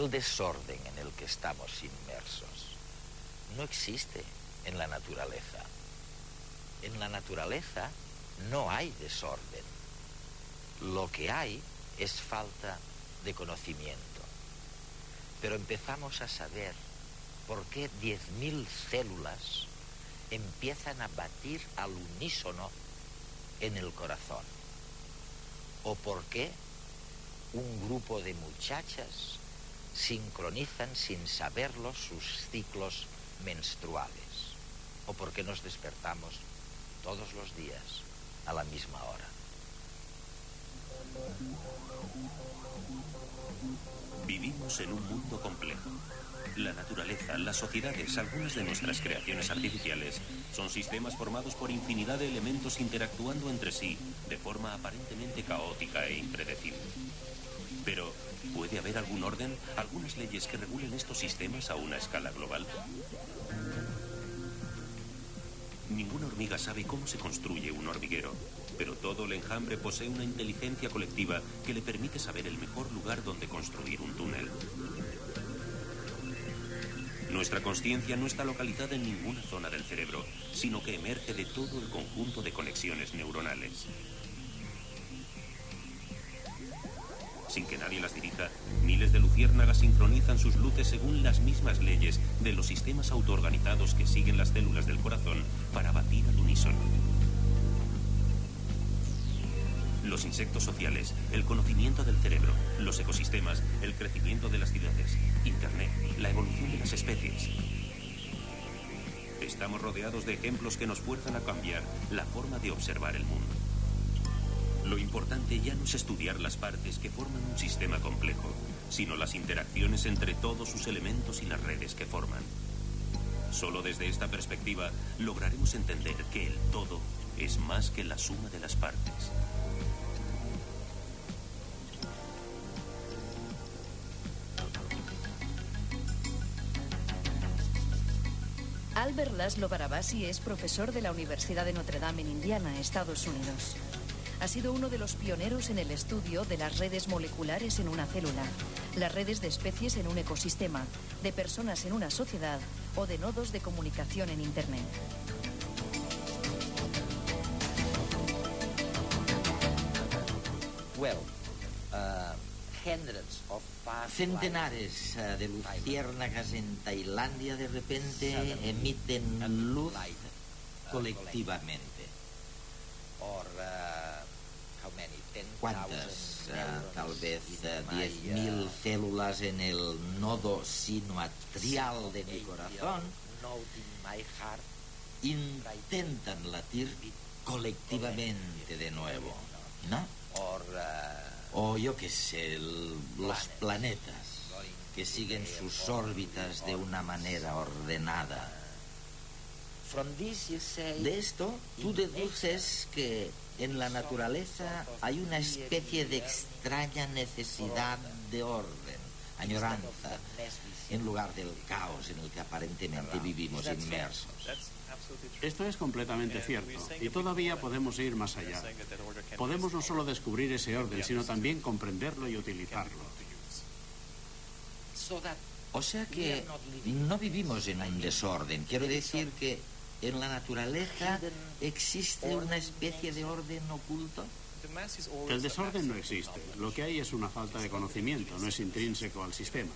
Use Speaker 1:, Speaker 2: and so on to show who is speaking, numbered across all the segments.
Speaker 1: El desorden en el que estamos inmersos no existe en la naturaleza. En la naturaleza no hay desorden. Lo que hay es falta de conocimiento. Pero empezamos a saber por qué 10.000 células empiezan a batir al unísono en el corazón. O por qué un grupo de muchachas sincronizan sin saberlo sus ciclos menstruales. O por qué nos despertamos todos los días a la misma hora.
Speaker 2: Vivimos en un mundo complejo. La naturaleza, las sociedades, algunas de nuestras creaciones artificiales son sistemas formados por infinidad de elementos interactuando entre sí de forma aparentemente caótica e impredecible. Pero, ¿puede haber algún orden, algunas leyes que regulen estos sistemas a una escala global? Ninguna hormiga sabe cómo se construye un hormiguero, pero todo el enjambre posee una inteligencia colectiva que le permite saber el mejor lugar donde construir un túnel. Nuestra consciencia no está localizada en ninguna zona del cerebro, sino que emerge de todo el conjunto de conexiones neuronales. Sin que nadie las dirija, miles de luciérnagas sincronizan sus luces según las mismas leyes de los sistemas autoorganizados que siguen las células del corazón para batir al unísono. Los insectos sociales, el conocimiento del cerebro, los ecosistemas, el crecimiento de las ciudades, Internet, la evolución de las especies. Estamos rodeados de ejemplos que nos fuerzan a cambiar la forma de observar el mundo. Lo importante ya no es estudiar las partes que forman un sistema complejo, sino las interacciones entre todos sus elementos y las redes que forman. Solo desde esta perspectiva lograremos entender que el todo es más que la suma de las partes.
Speaker 3: Albert Laszlo Barabasi es profesor de la Universidad de Notre Dame en Indiana, Estados Unidos. Ha sido uno de los pioneros en el estudio de las redes moleculares en una célula, las redes de especies en un ecosistema, de personas en una sociedad o de nodos de comunicación en Internet.
Speaker 1: Centenares de luciérnagas en Tailandia de repente emiten luz colectivamente. ¿Cuántas? Tal vez 10.000 células en el nodo sinoatrial de mi corazón intentan latir colectivamente de nuevo, ¿no? O yo qué sé, los planetas que siguen sus órbitas de una manera ordenada. De esto, tú deduces que en la naturaleza hay una especie de extraña necesidad de orden, añoranza, en lugar del caos en el que aparentemente vivimos inmersos.
Speaker 4: Esto es completamente cierto, y todavía podemos ir más allá. Podemos no solo descubrir ese orden, sino también comprenderlo y utilizarlo.
Speaker 1: O sea que no vivimos en un desorden. Quiero decir que en la naturaleza existe una especie de orden oculto.
Speaker 4: El desorden no existe. Lo que hay es una falta de conocimiento, no es intrínseco al sistema.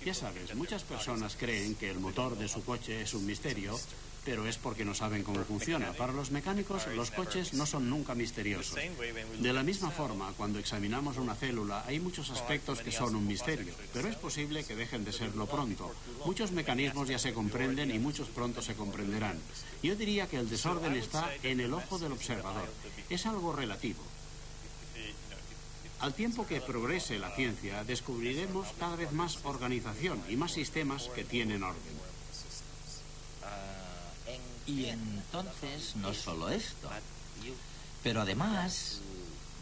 Speaker 4: Ya sabes, muchas personas creen que el motor de su coche es un misterio, pero es porque no saben cómo funciona. Para los mecánicos, los coches no son nunca misteriosos. De la misma forma, cuando examinamos una célula, hay muchos aspectos que son un misterio, pero es posible que dejen de serlo pronto. Muchos mecanismos ya se comprenden y muchos pronto se comprenderán. Yo diría que el desorden está en el ojo del observador. Es algo relativo. Al tiempo que progrese la ciencia, descubriremos cada vez más organización y más sistemas que tienen orden.
Speaker 1: Y entonces, no solo esto, pero además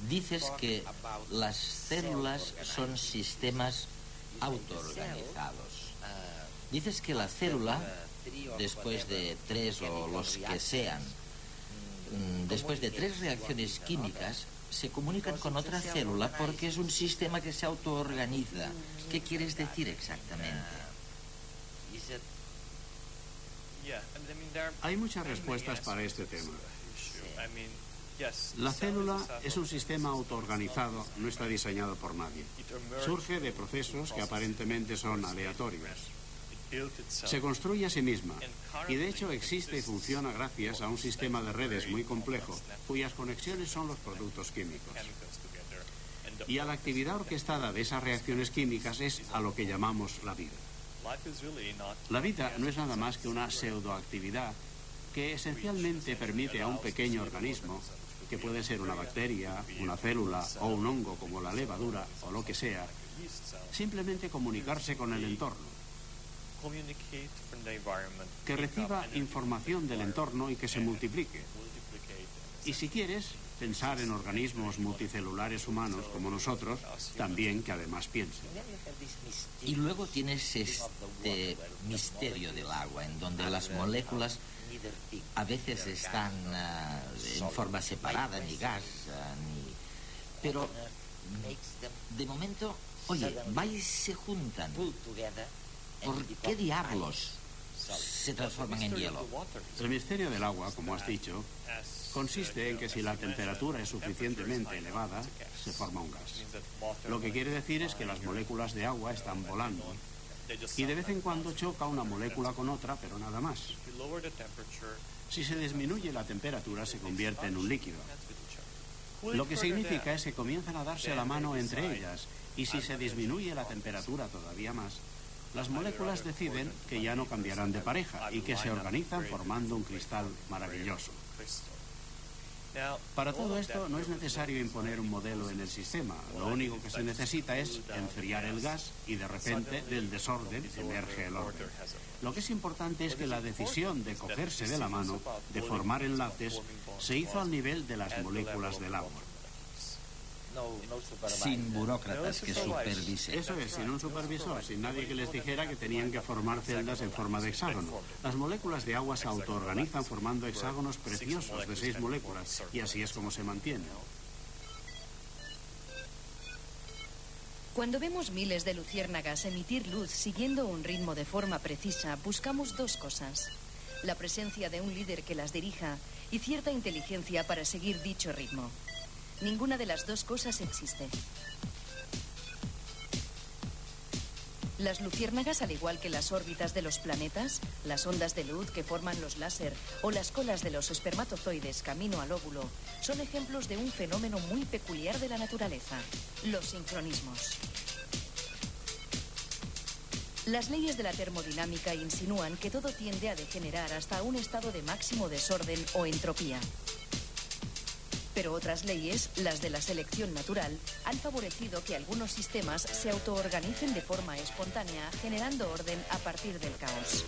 Speaker 1: dices que las células son sistemas autoorganizados. Dices que la célula, después de 3 o los que sean, después de 3 reacciones químicas, se comunican con otra célula porque es un sistema que se autoorganiza. ¿Qué quieres decir exactamente?
Speaker 4: Hay muchas respuestas para este tema. La célula es un sistema autoorganizado, no está diseñado por nadie. Surge de procesos que aparentemente son aleatorios. Se construye a sí misma y de hecho existe y funciona gracias a un sistema de redes muy complejo cuyas conexiones son los productos químicos. Y a la actividad orquestada de esas reacciones químicas es a lo que llamamos la vida. La vida no es nada más que una pseudoactividad que esencialmente permite a un pequeño organismo, que puede ser una bacteria, una célula o un hongo como la levadura o lo que sea, simplemente comunicarse con el entorno, que reciba información del entorno y que se multiplique. Y si quieres, pensar en organismos multicelulares humanos como nosotros, también que además piensen.
Speaker 1: Y luego tienes este misterio del agua, en donde las moléculas a veces están en forma separada, ni gas, pero de momento, oye, vais se juntan. ¿Por qué diablos se transforman en hielo?
Speaker 4: El misterio del agua, como has dicho, consiste en que si la temperatura es suficientemente elevada, se forma un gas. Lo que quiere decir es que las moléculas de agua están volando y de vez en cuando choca una molécula con otra, pero nada más. Si se disminuye la temperatura, se convierte en un líquido. Lo que significa es que comienzan a darse la mano entre ellas, y si se disminuye la temperatura todavía más, las moléculas deciden que ya no cambiarán de pareja y que se organizan formando un cristal maravilloso. Para todo esto no es necesario imponer un modelo en el sistema. Lo único que se necesita es enfriar el gas y de repente del desorden emerge el orden. Lo que es importante es que la decisión de cogerse de la mano, de formar enlaces, se hizo al nivel de las moléculas del agua.
Speaker 1: Sin burócratas que supervisen.
Speaker 4: Eso es, sin un supervisor, sin nadie que les dijera que tenían que formar celdas en forma de hexágono. Las moléculas de agua se autoorganizan formando hexágonos preciosos de 6 moléculas, y así es como se mantienen.
Speaker 3: Cuando vemos miles de luciérnagas emitir luz siguiendo un ritmo de forma precisa, buscamos dos cosas: la presencia de un líder que las dirija y cierta inteligencia para seguir dicho ritmo. Ninguna de las dos cosas existe. Las luciérnagas, al igual que las órbitas de los planetas, las ondas de luz que forman los láser o las colas de los espermatozoides camino al óvulo, son ejemplos de un fenómeno muy peculiar de la naturaleza: los sincronismos. Las leyes de la termodinámica insinúan que todo tiende a degenerar hasta un estado de máximo desorden o entropía. Pero otras leyes, las de la selección natural, han favorecido que algunos sistemas se autoorganicen de forma espontánea, generando orden a partir del caos.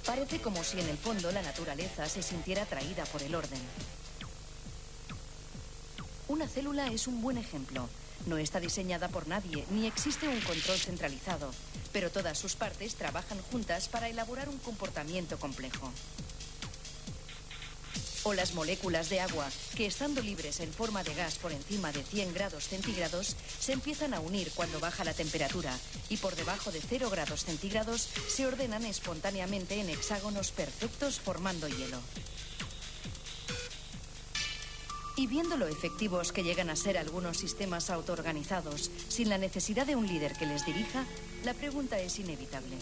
Speaker 3: Parece como si en el fondo la naturaleza se sintiera atraída por el orden. Una célula es un buen ejemplo. No está diseñada por nadie, ni existe un control centralizado, pero todas sus partes trabajan juntas para elaborar un comportamiento complejo. O las moléculas de agua, que estando libres en forma de gas por encima de 100 grados centígrados, se empiezan a unir cuando baja la temperatura y por debajo de 0 grados centígrados se ordenan espontáneamente en hexágonos perfectos formando hielo. Y viendo lo efectivos que llegan a ser algunos sistemas autoorganizados, sin la necesidad de un líder que les dirija, la pregunta es inevitable.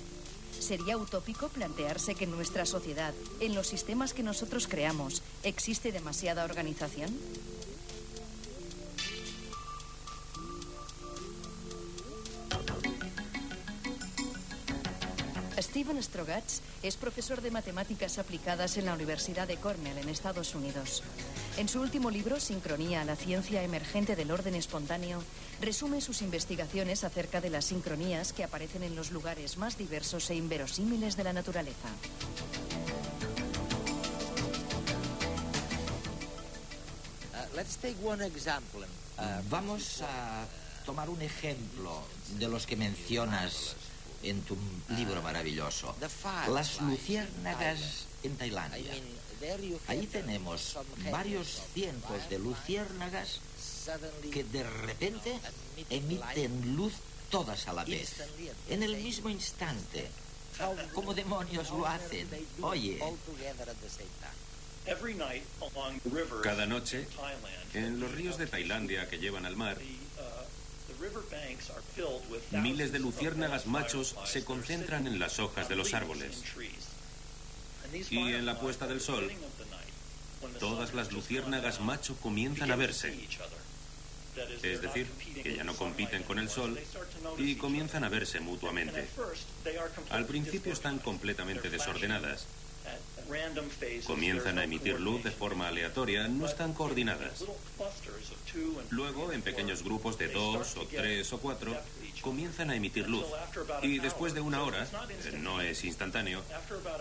Speaker 3: ¿Sería utópico plantearse que en nuestra sociedad, en los sistemas que nosotros creamos, existe demasiada organización? Steven Strogatz es profesor de matemáticas aplicadas en la Universidad de Cornell, en Estados Unidos. En su último libro, Sincronía, la ciencia emergente del orden espontáneo, resume sus investigaciones acerca de las sincronías que aparecen en los lugares más diversos e inverosímiles de la naturaleza.
Speaker 1: Vamos a tomar un ejemplo de los que mencionas en tu libro maravilloso, las luciérnagas en Tailandia. Ahí tenemos varios cientos de luciérnagas que de repente emiten luz todas a la vez, en el mismo instante. ¿Cómo demonios lo hacen? Oye.
Speaker 2: Cada noche, en los ríos de Tailandia que llevan al mar, miles de luciérnagas machos se concentran en las hojas de los árboles. Y en la puesta del sol, todas las luciérnagas macho comienzan a verse. Es decir, que ya no compiten con el sol y comienzan a verse mutuamente. Al principio están completamente desordenadas. Comienzan a emitir luz de forma aleatoria, no están coordinadas. Luego, en pequeños grupos de 2 o 3 o 4, comienzan a emitir luz. Y después de una hora, no es instantáneo,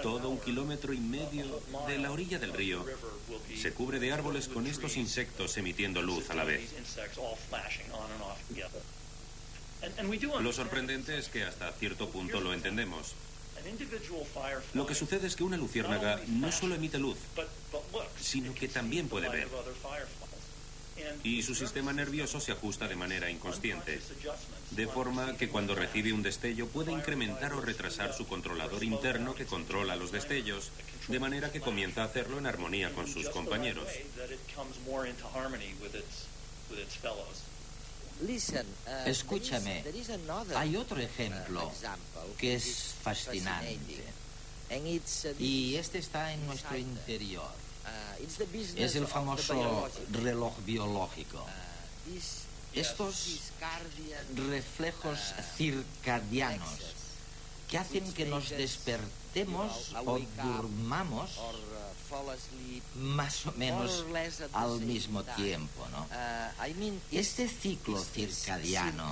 Speaker 2: todo 1,5 kilómetros de la orilla del río se cubre de árboles con estos insectos emitiendo luz a la vez. Lo sorprendente es que hasta cierto punto lo entendemos. Lo que sucede es que una luciérnaga no solo emite luz, sino que también puede ver. Y su sistema nervioso se ajusta de manera inconsciente, de forma que cuando recibe un destello puede incrementar o retrasar su controlador interno que controla los destellos, de manera que comienza a hacerlo en armonía con sus compañeros.
Speaker 1: Escúchame, hay otro ejemplo que es fascinante. Y este está en nuestro interior. Es el famoso reloj biológico. Estos reflejos circadianos que hacen que nos despertemos o durmamos más o menos al mismo tiempo, ¿no? Este ciclo circadiano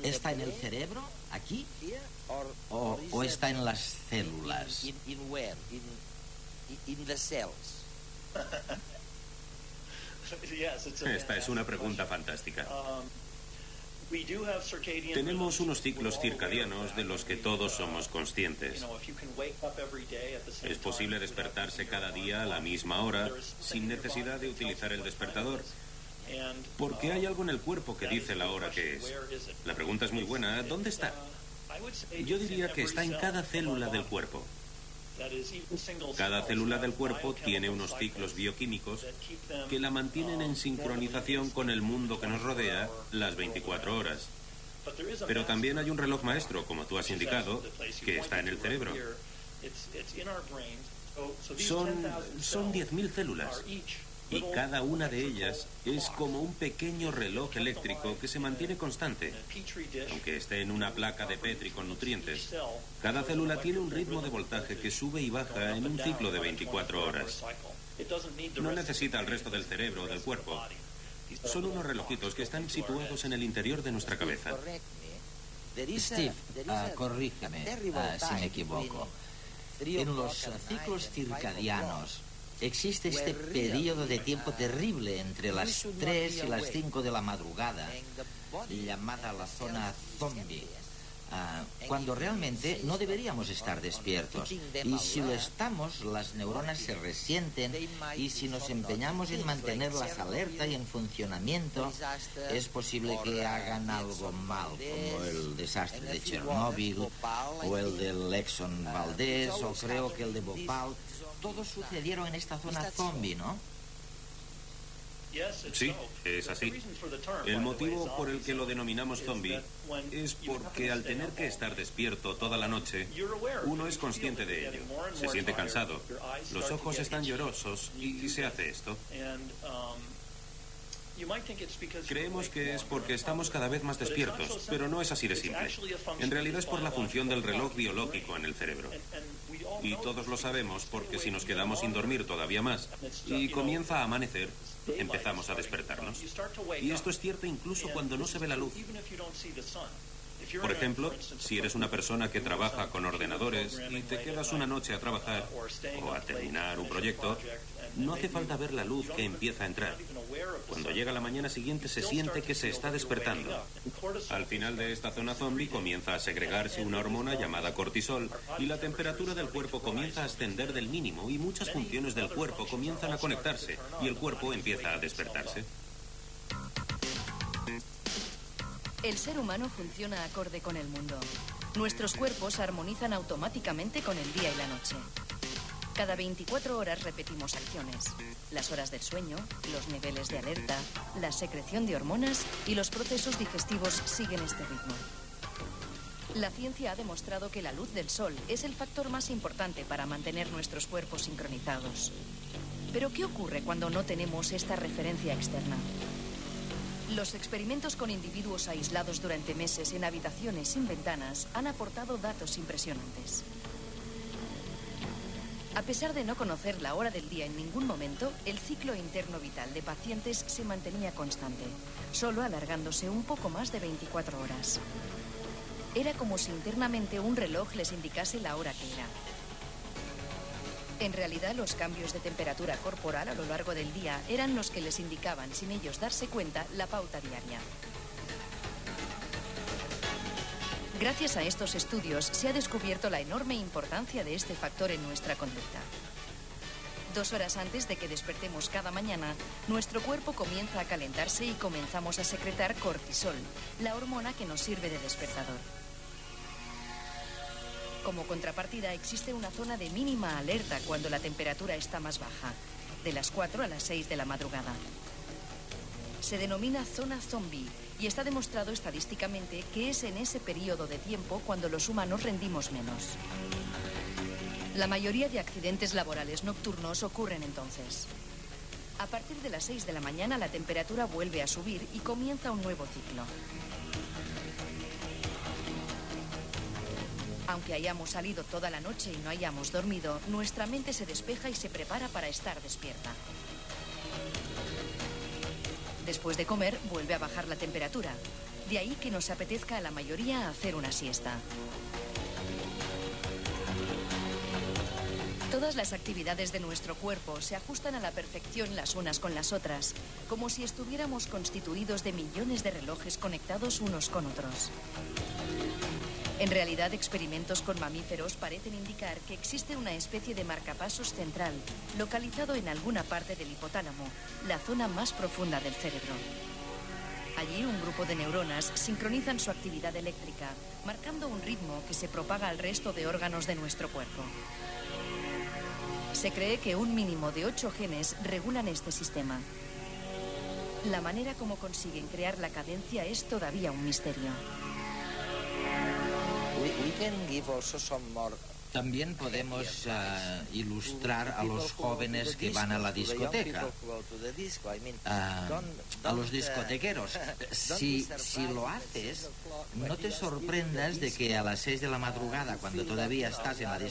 Speaker 1: ¿está en el cerebro, aquí? ¿O está en las células?
Speaker 2: Esta es una pregunta fantástica. Tenemos unos ciclos circadianos de los que todos somos conscientes. Es posible despertarse cada día a la misma hora sin necesidad de utilizar el despertador, porque hay algo en el cuerpo que dice la hora que es. La pregunta es muy buena. ¿Dónde está? Yo diría que está en cada célula del cuerpo. Cada célula del cuerpo tiene unos ciclos bioquímicos que la mantienen en sincronización con el mundo que nos rodea las 24 horas. Pero también hay un reloj maestro, como tú has indicado, que está en el cerebro. Son 10.000 células. Y cada una de ellas es como un pequeño reloj eléctrico que se mantiene constante, aunque esté en una placa de Petri con nutrientes. Cada célula tiene un ritmo de voltaje que sube y baja en un ciclo de 24 horas. No necesita el resto del cerebro o del cuerpo. Son unos relojitos que están situados en el interior de nuestra cabeza.
Speaker 1: Steve, corrígeme si me equivoco. En los ciclos circadianos existe este periodo de tiempo terrible entre las 3 y las 5 de la madrugada, llamada la zona zombie, cuando realmente no deberíamos estar despiertos. Y si lo estamos, las neuronas se resienten, y si nos empeñamos en mantenerlas alerta y en funcionamiento, es posible que hagan algo mal, como el desastre de Chernóbil, o el del Exxon Valdez, o creo que el de Bhopal. Todos sucedieron en esta zona zombie, ¿no?
Speaker 2: Sí, es así. El motivo por el que lo denominamos zombie es porque al tener que estar despierto toda la noche, uno es consciente de ello. Se siente cansado, los ojos están llorosos y se hace esto. Creemos que es porque estamos cada vez más despiertos, pero no es así de simple. En realidad es por la función del reloj biológico en el cerebro. Y todos lo sabemos porque si nos quedamos sin dormir todavía más y comienza a amanecer, empezamos a despertarnos. Y esto es cierto incluso cuando no se ve la luz. Por ejemplo, si eres una persona que trabaja con ordenadores y te quedas una noche a trabajar o a terminar un proyecto, no hace falta ver la luz que empieza a entrar. Cuando llega la mañana siguiente se siente que se está despertando. Al final de esta zona zombie comienza a segregarse una hormona llamada cortisol y la temperatura del cuerpo comienza a ascender del mínimo y muchas funciones del cuerpo comienzan a conectarse y el cuerpo empieza a despertarse.
Speaker 3: El ser humano funciona acorde con el mundo. Nuestros cuerpos armonizan automáticamente con el día y la noche. Cada 24 horas repetimos acciones. Las horas del sueño, los niveles de alerta, la secreción de hormonas y los procesos digestivos siguen este ritmo. La ciencia ha demostrado que la luz del sol es el factor más importante para mantener nuestros cuerpos sincronizados. Pero ¿qué ocurre cuando no tenemos esta referencia externa? Los experimentos con individuos aislados durante meses en habitaciones sin ventanas han aportado datos impresionantes. A pesar de no conocer la hora del día en ningún momento, el ciclo interno vital de pacientes se mantenía constante, solo alargándose un poco más de 24 horas. Era como si internamente un reloj les indicase la hora que era. En realidad, los cambios de temperatura corporal a lo largo del día eran los que les indicaban, sin ellos darse cuenta, la pauta diaria. Gracias a estos estudios se ha descubierto la enorme importancia de este factor en nuestra conducta. 2 horas antes de que despertemos cada mañana, nuestro cuerpo comienza a calentarse y comenzamos a secretar cortisol, la hormona que nos sirve de despertador. Como contrapartida, existe una zona de mínima alerta cuando la temperatura está más baja, de las 4 a las 6 de la madrugada. Se denomina zona zombie y está demostrado estadísticamente que es en ese periodo de tiempo cuando los humanos rendimos menos. La mayoría de accidentes laborales nocturnos ocurren entonces. A partir de las 6 de la mañana la temperatura vuelve a subir y comienza un nuevo ciclo. Aunque hayamos salido toda la noche y no hayamos dormido, nuestra mente se despeja y se prepara para estar despierta. Después de comer, vuelve a bajar la temperatura. De ahí que nos apetezca a la mayoría hacer una siesta. Todas las actividades de nuestro cuerpo se ajustan a la perfección las unas con las otras, como si estuviéramos constituidos de millones de relojes conectados unos con otros. En realidad, experimentos con mamíferos parecen indicar que existe una especie de marcapasos central, localizado en alguna parte del hipotálamo, la zona más profunda del cerebro. Allí, un grupo de neuronas sincronizan su actividad eléctrica, marcando un ritmo que se propaga al resto de órganos de nuestro cuerpo. Se cree que un mínimo de 8 genes regulan este sistema. La manera como consiguen crear la cadencia es todavía un misterio.
Speaker 1: También podemos ilustrar a los jóvenes que van a la discoteca, a los discotequeros. Si lo haces, no te sorprendas de que a las 6 de la madrugada, cuando todavía estás en la discoteca,